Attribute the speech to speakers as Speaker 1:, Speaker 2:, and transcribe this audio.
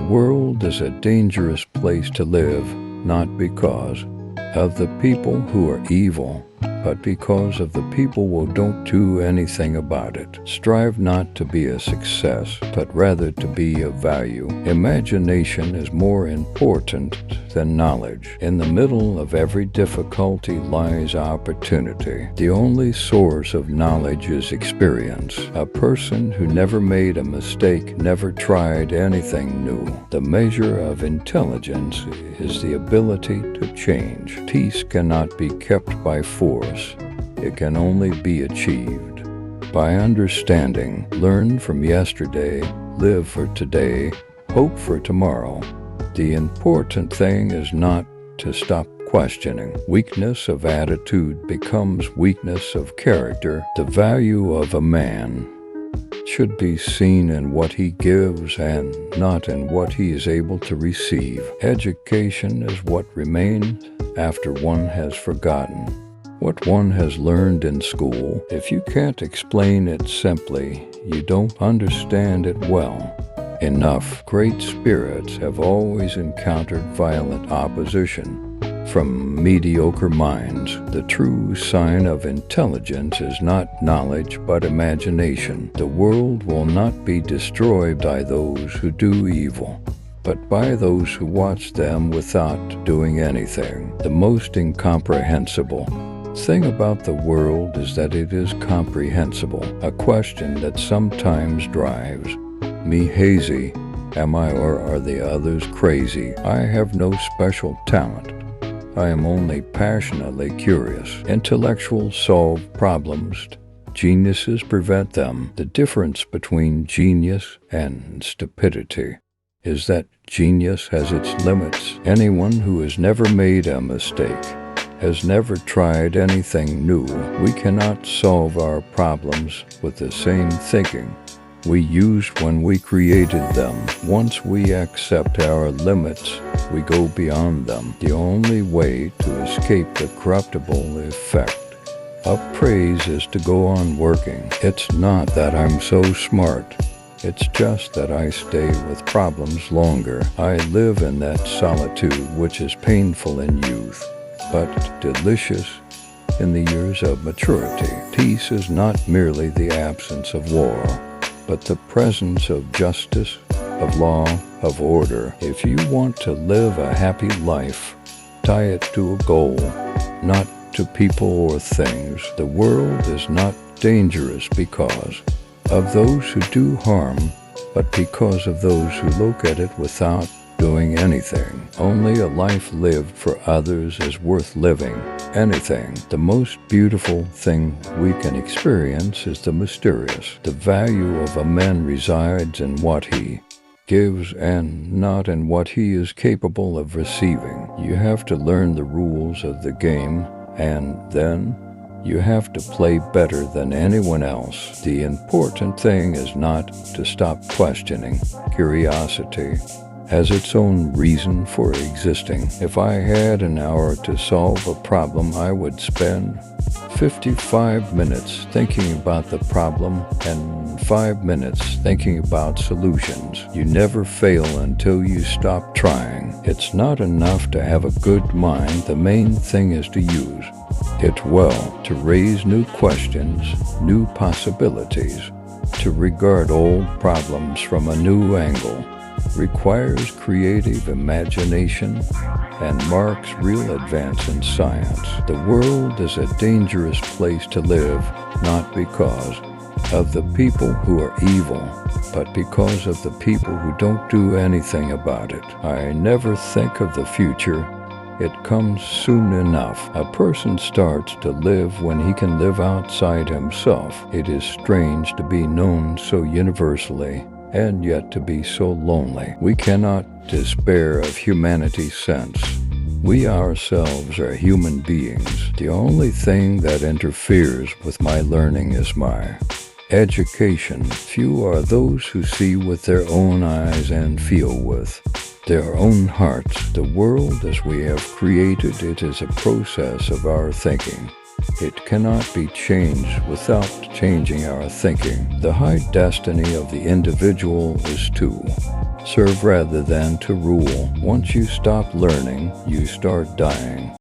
Speaker 1: world is a dangerous place to live, not because of the people who are evil, but because of the people who don't do anything about it. Strive not to be a success, but rather to be of value. Imagination is more important than knowledge. In the middle of every difficulty lies opportunity. The only source of knowledge is experience. A person who never made a mistake never tried anything new. The measure of intelligence is the ability to change. Peace cannot be kept by force. It can only be achieved by understanding. Learn from yesterday, live for today, hope for tomorrow. The important thing is not to stop questioning. Weakness of attitude becomes weakness of character. The value of a man should be seen in what he gives and not in what he is able to receive. Education is what remains after one has forgotten what one has learned in school. If you can't explain it simply, you don't understand it well. Enough. Great spirits have always encountered violent opposition from mediocre minds. The true sign of intelligence is not knowledge but imagination. The world will not be destroyed by those who do evil, but by those who watch them without doing anything. The most incomprehensible thing about the world is that it is comprehensible. A question that sometimes drives me hazy. Am I or are the others crazy? I have no special talent. I am only passionately curious. Intellectuals solve problems. Geniuses prevent them. The difference between genius and stupidity is that genius has its limits. Anyone who has never made a mistake has never tried anything new. We cannot solve our problems with the same thinking we used when we created them. Once we accept our limits, we go beyond them. The only way to escape the corruptible effect of praise is to go on working. It's not that I'm so smart. It's just that I stay with problems longer. I live in that solitude which is painful in youth, but delicious in the years of maturity. Peace is not merely the absence of war, but the presence of justice, of law, of order. If you want to live a happy life, tie it to a goal, not to people or things. The world is not dangerous because of those who do harm, but because of those who look at it without doing anything. Only a life lived for others is worth living. Anything. The most beautiful thing we can experience is the mysterious. The value of a man resides in what he gives and not in what he is capable of receiving. You have to learn the rules of the game, and then you have to play better than anyone else. The important thing is not to stop questioning. Curiosity has its own reason for existing. If I had an hour to solve a problem, I would spend 55 minutes thinking about the problem and 5 minutes thinking about solutions. You never fail until you stop trying. It's not enough to have a good mind. The main thing is to use it well, to raise new questions, new possibilities, to regard old problems from a new angle. Requires creative imagination and marks real advance in science. The world is a dangerous place to live, not because of the people who are evil, but because of the people who don't do anything about it. I never think of the future. It comes soon enough. A person starts to live when he can live outside himself. It is strange to be known so universally and yet to be so lonely. We cannot despair of humanity's sense. We ourselves are human beings. The only thing that interferes with my learning is my education. Few are those who see with their own eyes and feel with their own hearts. The world as we have created it is a process of our thinking. It cannot be changed without changing our thinking. The high destiny of the individual is to Serve rather than to rule. Once you stop learning, you start dying.